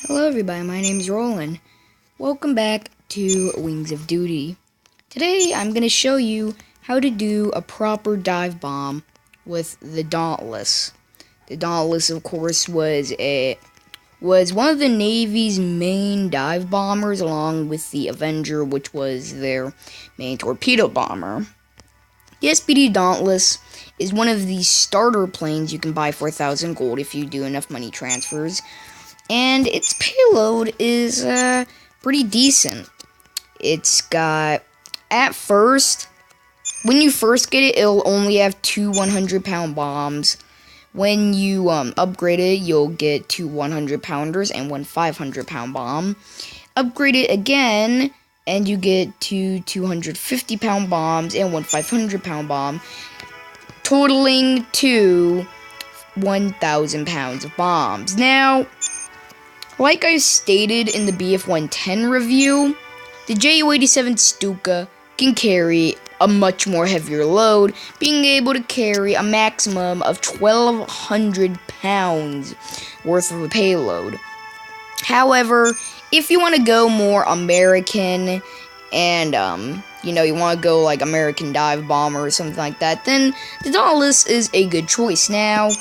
Hello everybody, my name is Roland. Welcome back to Wings of Duty. Today I'm going to show you how to do a proper dive bomb with the Dauntless. The Dauntless, of course, was one of the Navy's main dive bombers, along with the Avenger, which was their main torpedo bomber. The SBD Dauntless is one of the starter planes you can buy for 1,000 gold if you do enough money transfers. And its payload is pretty decent. It's got, at first, when you first get it, it'll only have 2 100-pound bombs. When you upgrade it, you'll get 2 100-pounders and 1 500-pound bomb. Upgrade it again, and you get 2 250-pound bombs and 1 500-pound bomb, totaling to 1,000 pounds of bombs. Now, like I stated in the BF-110 review, the Ju-87 Stuka can carry a much more heavier load, being able to carry a maximum of 1,200 pounds worth of a payload. However, if you want to go more American and, you want to go like American dive bomber or something like that, then the Dauntless is a good choice. Now,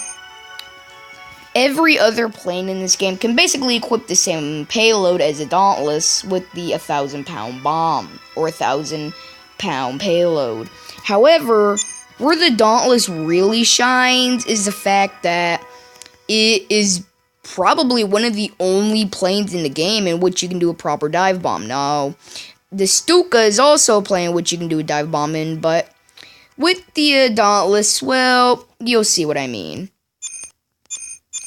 every other plane in this game can basically equip the same payload as a Dauntless with the 1,000-pound bomb, or 1,000-pound payload. However, where the Dauntless really shines is the fact that it is probably one of the only planes in the game in which you can do a proper dive bomb. Now, the Stuka is also a plane in which you can do a dive bomb in, but with the Dauntless, well, you'll see what I mean.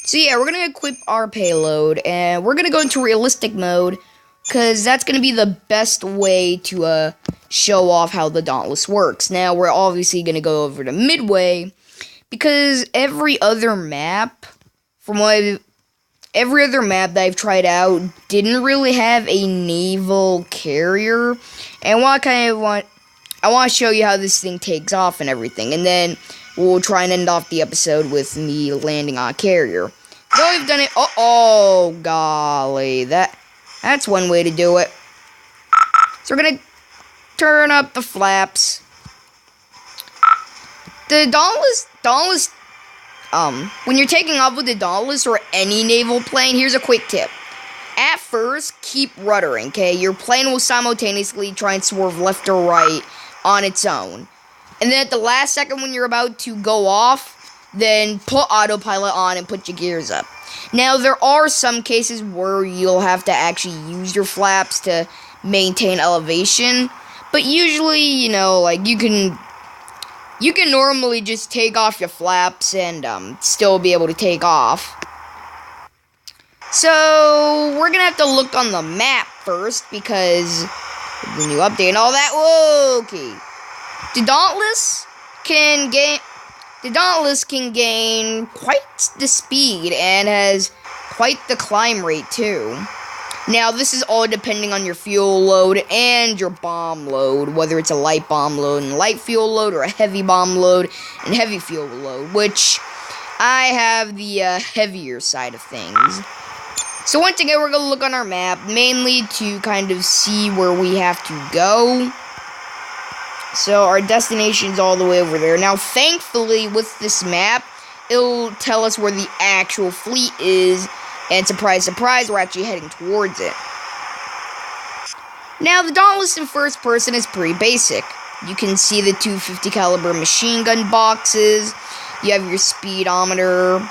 So yeah, we're going to equip our payload, and we're going to go into realistic mode, because that's going to be the best way to show off how the Dauntless works. Now, we're obviously going to go over to Midway, because every other map that I've tried out didn't really have a naval carrier, and I want to show you how this thing takes off and everything, and then we'll try and end off the episode with me landing on a carrier. So I've done it. Oh, golly. That's one way to do it. So we're going to turn up the flaps. The Dauntless, when you're taking off with the Dauntless or any naval plane, here's a quick tip. At first, keep ruddering, okay? Your plane will simultaneously try and swerve left or right on its own. And then at the last second when you're about to go off, then put autopilot on and put your gears up. Now, there are some cases where you'll have to actually use your flaps to maintain elevation, but usually, you can normally just take off your flaps and still be able to take off. So, we're gonna have to look on the map first, because the new update and all that. Whoa, okay. The Dauntless can gain quite the speed and has quite the climb rate too. Now, this is all depending on your fuel load and your bomb load, whether it's a light bomb load and light fuel load, or a heavy bomb load and heavy fuel load, which I have the heavier side of things. So once again, we're going to look on our map, mainly to kind of see where we have to go. So our destination's all the way over there. Now, thankfully, with this map, it'll tell us where the actual fleet is, and surprise, surprise, we're actually heading towards it. Now, the Dauntless in first person is pretty basic. You can see the 250 caliber machine gun boxes, you have your speedometer,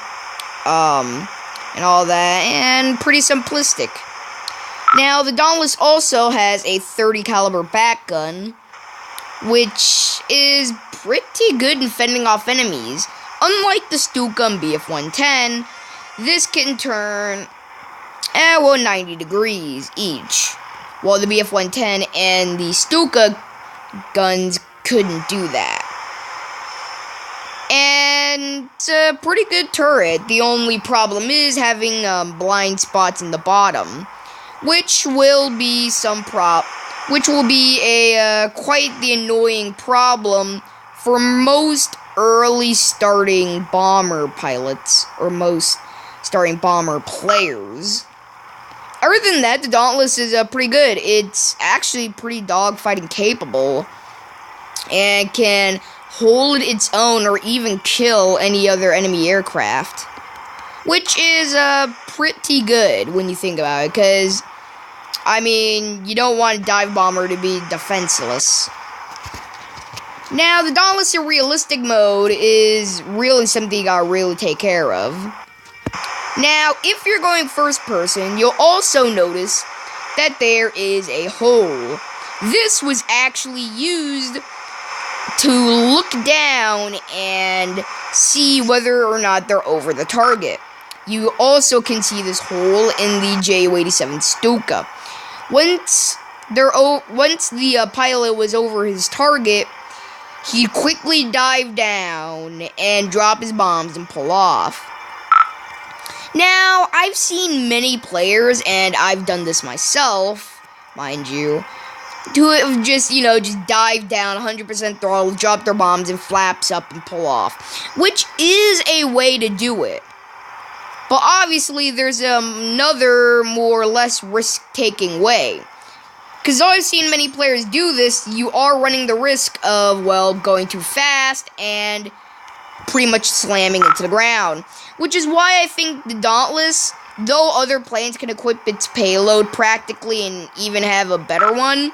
and all that, and pretty simplistic. Now, the Dauntless also has a 30 caliber back gun, which is pretty good in fending off enemies. Unlike the Stuka and BF-110, this can turn 90 degrees each, while the BF-110 and the Stuka guns couldn't do that. And it's a pretty good turret. The only problem is having blind spots in the bottom, which will be quite the annoying problem for most early starting bomber pilots, or most starting bomber players. other than that, the Dauntless is pretty good. It's actually pretty dogfighting capable and can hold its own or even kill any other enemy aircraft, which is pretty good when you think about it, because, I mean, you don't want a dive bomber to be defenseless. Now, the Dauntless in realistic mode is really something you gotta really take care of. Now, if you're going first person, you'll also notice that there is a hole. This was actually used to look down and see whether or not they're over the target. You also can see this hole in the Ju-87 Stuka. Once the pilot was over his target, he'd quickly dive down and drop his bombs and pull off. Now, I've seen many players, and I've done this myself, mind you, to have just dive down 100% throttle, drop their bombs, and flaps up and pull off, which is a way to do it. But obviously, there's another, more or less risk-taking way. Because though I've seen many players do this, you are running the risk of, well, going too fast and pretty much slamming into the ground. Which is why I think the Dauntless, though other planes can equip its payload practically and even have a better one,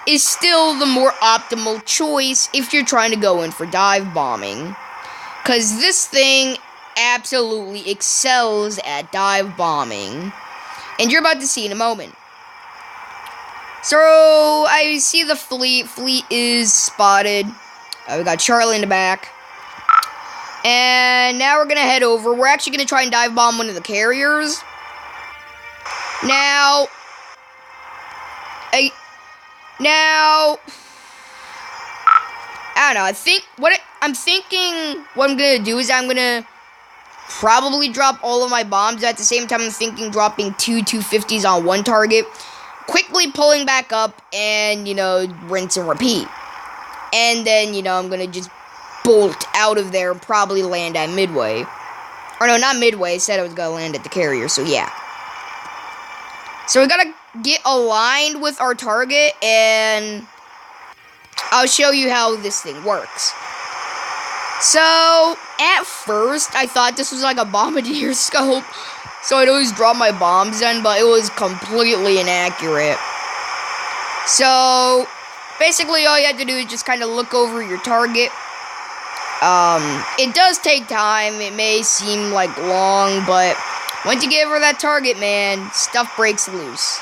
is still the more optimal choice if you're trying to go in for dive bombing. Because this thing absolutely excels at dive bombing. And you're about to see in a moment. So, I see the fleet. Fleet is spotted. We got Charlie in the back. And now we're going to head over. We're actually going to try and dive bomb one of the carriers. Now, I don't know. What I'm going to do is I'm going to probably drop all of my bombs. At the same time, I'm thinking dropping two 250s on one target. Quickly pulling back up and, rinse and repeat. And then, I'm going to just bolt out of there and probably land at Midway. Or no, not Midway. I said I was going to land at the carrier, so yeah. So we got to get aligned with our target, and I'll show you how this thing works. So, at first, I thought this was like a bombardier scope. So I'd always drop my bombs in, but it was completely inaccurate. So, basically all you have to do is just kind of look over your target. It does take time. It may seem like long, but once you get over that target, man, stuff breaks loose.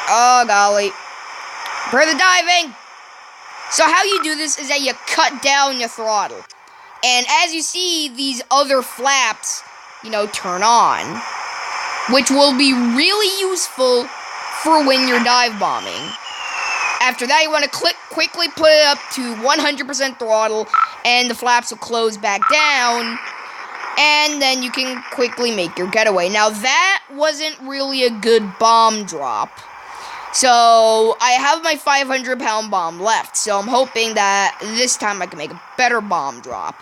Oh, golly. Prepare the diving! So how you do this is that you cut down your throttle. And as you see, these other flaps, turn on, which will be really useful for when you're dive bombing. After that, you want to quickly put it up to 100% throttle, and the flaps will close back down, and then you can quickly make your getaway. Now, that wasn't really a good bomb drop, so I have my 500-pound bomb left, so I'm hoping that this time I can make a better bomb drop.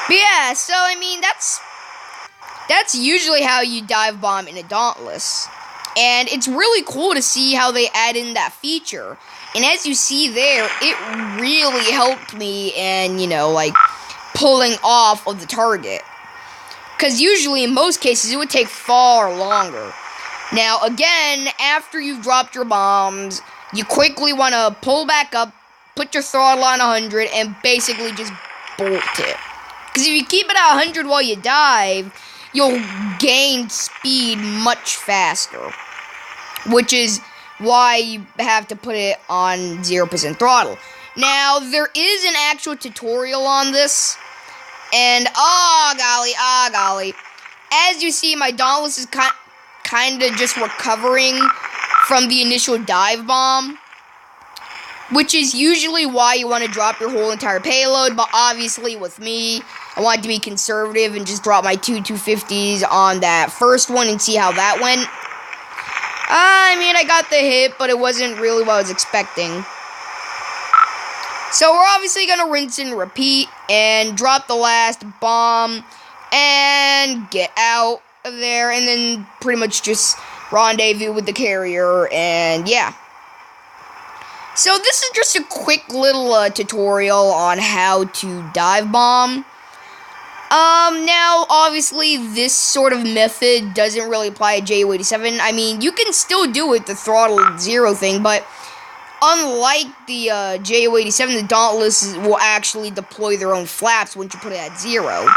But yeah, so I mean, that's usually how you dive bomb in a Dauntless. And it's really cool to see how they add in that feature. And as you see there, it really helped me in, pulling off of the target. Because usually, in most cases, it would take far longer. Now, again, after you've dropped your bombs, you quickly want to pull back up, put your throttle on 100, and basically just bolt it. Because if you keep it at 100 while you dive, you'll gain speed much faster. Which is why you have to put it on 0% throttle. Now, there is an actual tutorial on this. And, oh golly. As you see, my Dauntless is kind of just recovering from the initial dive bomb. Which is usually why you want to drop your whole entire payload. But obviously, with me, I wanted to be conservative and just drop my two 250s on that first one and see how that went. I mean, I got the hit, but it wasn't really what I was expecting. So we're obviously going to rinse and repeat and drop the last bomb and get out. of there, and then pretty much just rendezvous with the carrier, and yeah. So this is just a quick little tutorial on how to dive bomb. Now, obviously, this sort of method doesn't really apply to JU-87. I mean, you can still do it, the throttle zero thing, but unlike the JU-87, the Dauntless will actually deploy their own flaps once you put it at zero.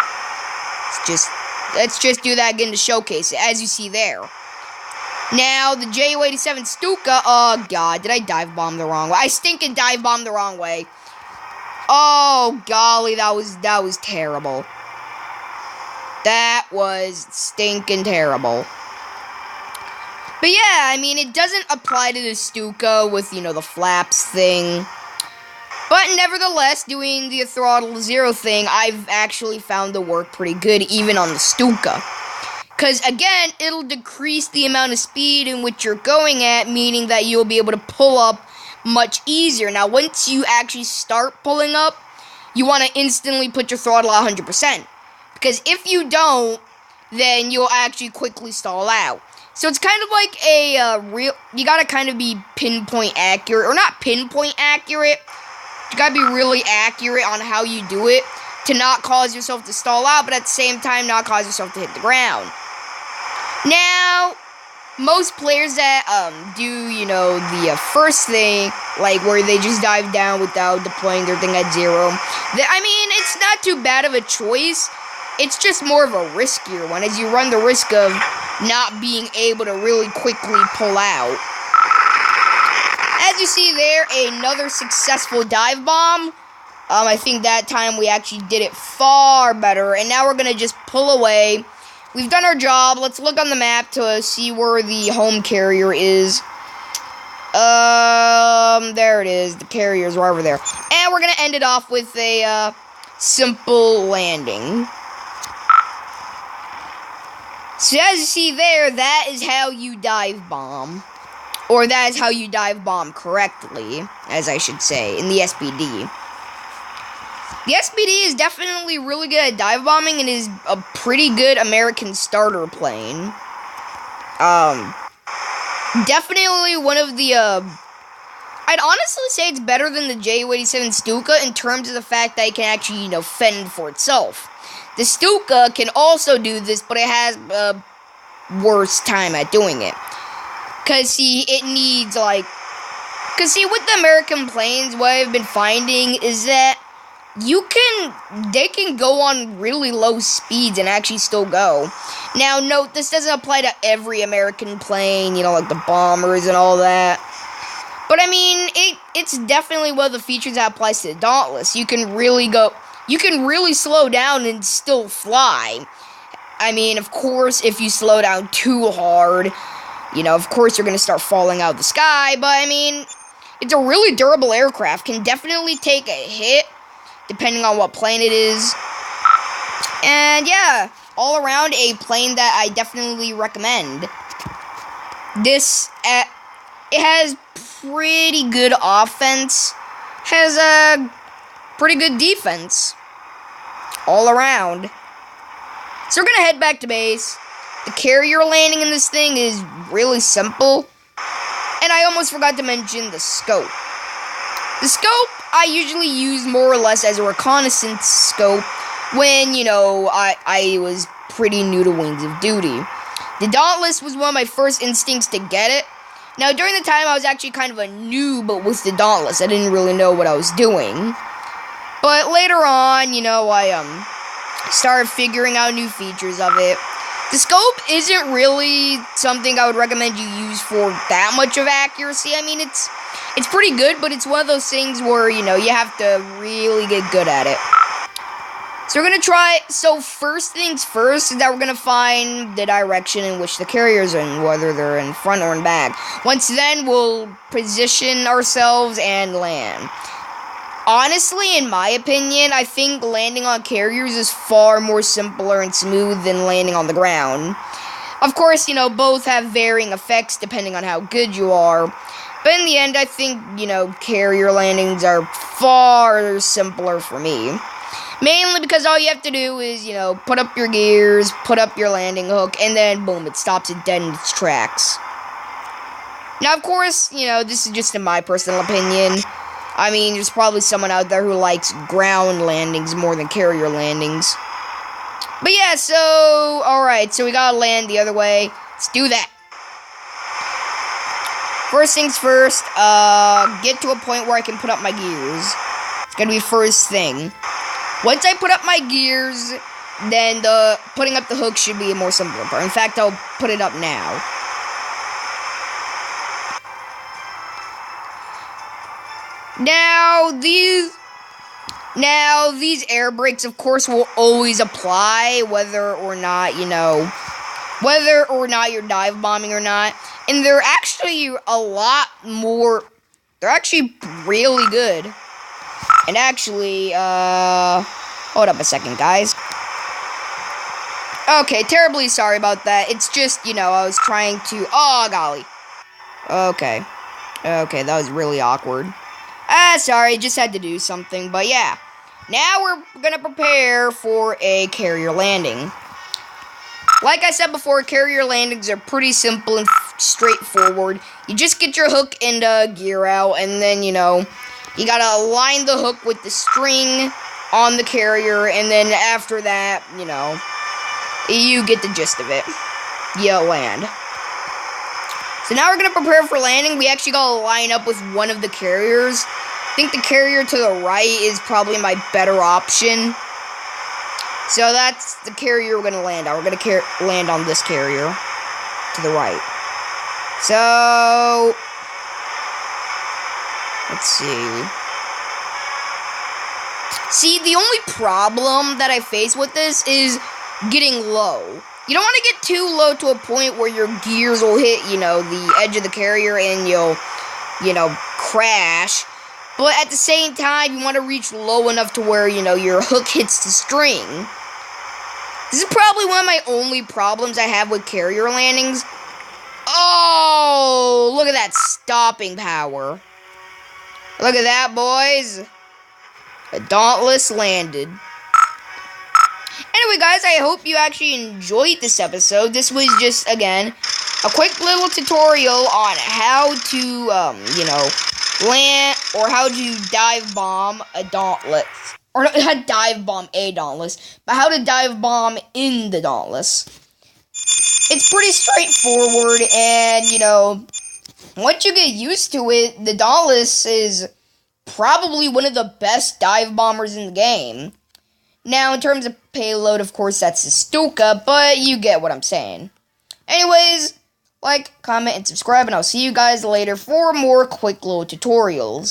Let's just do that again to showcase it, as you see there. Now, the JU-87 Stuka, oh god, did I dive bomb the wrong way? I stinking dive bombed the wrong way. Oh, golly, that was terrible. That was stinking terrible. But yeah, I mean, it doesn't apply to the Stuka with, you know, the flaps thing. But nevertheless, doing the throttle zero thing, I've actually found to work pretty good, even on the Stuka. Because, again, it'll decrease the amount of speed in which you're going at, meaning that you'll be able to pull up much easier. Now, once you actually start pulling up, you want to instantly put your throttle at 100%. Because if you don't, then you'll actually quickly stall out. So it's kind of like a you gotta kind of be pinpoint accurate, or not pinpoint accurate. You gotta be really accurate on how you do it to not cause yourself to stall out, but at the same time not cause yourself to hit the ground. Now, most players that do, you know, the first thing, like where they just dive down without deploying their thing at zero, I mean, it's not too bad of a choice. It's just more of a riskier one, as you run the risk of not being able to really quickly pull out. As you see there, another successful dive bomb. I think that time we actually did it far better, and now we're going to just pull away. We've done our job. Let's look on the map to see where the home carrier is. There it is. The carrier's right over there. And we're going to end it off with a simple landing. So as you see there, that is how you dive bomb. Or that is how you dive bomb correctly, as I should say, in the SBD. The SBD is definitely really good at dive bombing and is a pretty good American starter plane. Definitely one of the, I'd honestly say it's better than the JU-87 Stuka in terms of the fact that it can actually, you know, fend for itself. The Stuka can also do this, but it has a worse time at doing it. Because, see, it needs, like... Because, see, with the American planes, what I've been finding is that they can go on really low speeds and actually still go. Now, note, this doesn't apply to every American plane, you know, like the bombers and all that. But, I mean, it's definitely one of the features that applies to the Dauntless. You can really slow down and still fly. I mean, of course, if you slow down too hard, you know, of course you're going to start falling out of the sky. But, I mean, it's a really durable aircraft. Can definitely take a hit, depending on what plane it is. And, yeah, all around a plane that I definitely recommend. This, it has pretty good offense. Has a pretty good defense. All around. So we're going to head back to base. The carrier landing in this thing is really simple. And I almost forgot to mention the scope. The scope I usually use more or less as a reconnaissance scope when, you know, I was pretty new to Wings of Duty. The Dauntless was one of my first instincts to get it. Now, during the time, I was actually kind of a noob with the Dauntless. I didn't really know what I was doing. But later on, you know, I started figuring out new features of it. The scope isn't really something I would recommend you use for that much of accuracy. I mean, it's pretty good, but it's one of those things where, you know, you have to really get good at it. So we're going to try, so first things first is that we're going to find the direction in which the carrier's in, whether they're in front or in back. Once then, we'll position ourselves and land. Honestly, in my opinion, I think landing on carriers is far more simpler and smooth than landing on the ground. Of course, you know, both have varying effects depending on how good you are. But in the end, I think, you know, carrier landings are far simpler for me. Mainly because all you have to do is, put up your gears, put up your landing hook, and then boom, it stops it dead in its tracks. Now, of course, this is just in my personal opinion. I mean, there's probably someone out there who likes ground landings more than carrier landings. But yeah, so, alright, so we gotta land the other way. Let's do that. First things first, get to a point where I can put up my gears. It's gonna be first thing. Once I put up my gears, then putting up the hook should be a more simpler part. In fact, I'll put it up now. Now these air brakes, of course, will always apply, whether or not you're dive bombing or not. And they're actually they're actually really good. And actually, hold up a second, guys. Okay, terribly sorry about that. It's just, I was trying to, oh, golly. Okay, that was really awkward. Sorry, just had to do something, but yeah. Now we're gonna prepare for a carrier landing. Like I said before, carrier landings are pretty simple and straightforward. You just get your hook and gear out, and then, you gotta align the hook with the string on the carrier, and then after that, you get the gist of it. You land. So now we're gonna prepare for landing. We actually gotta line up with one of the carriers. I think the carrier to the right is probably my better option. So that's the carrier we're gonna land on. We're gonna land on this carrier to the right. So let's see. See, the only problem that I face with this is getting low. You don't want to get too low to a point where your gears will hit, the edge of the carrier and you'll, crash. But at the same time, you want to reach low enough to where, your hook hits the string. This is probably one of my only problems I have with carrier landings. Oh, look at that stopping power. Look at that, boys. A Dauntless landed. Anyway, guys, I hope you actually enjoyed this episode. This was just, again, a quick little tutorial on how to, land, or how to dive bomb a Dauntless. Or not dive bomb a Dauntless, but how to dive bomb in the Dauntless. It's pretty straightforward, and, once you get used to it, the Dauntless is probably one of the best dive bombers in the game. Now, in terms of payload, of course, that's the Stuka, but you get what I'm saying. Anyways, like, comment, and subscribe, and I'll see you guys later for more quick little tutorials.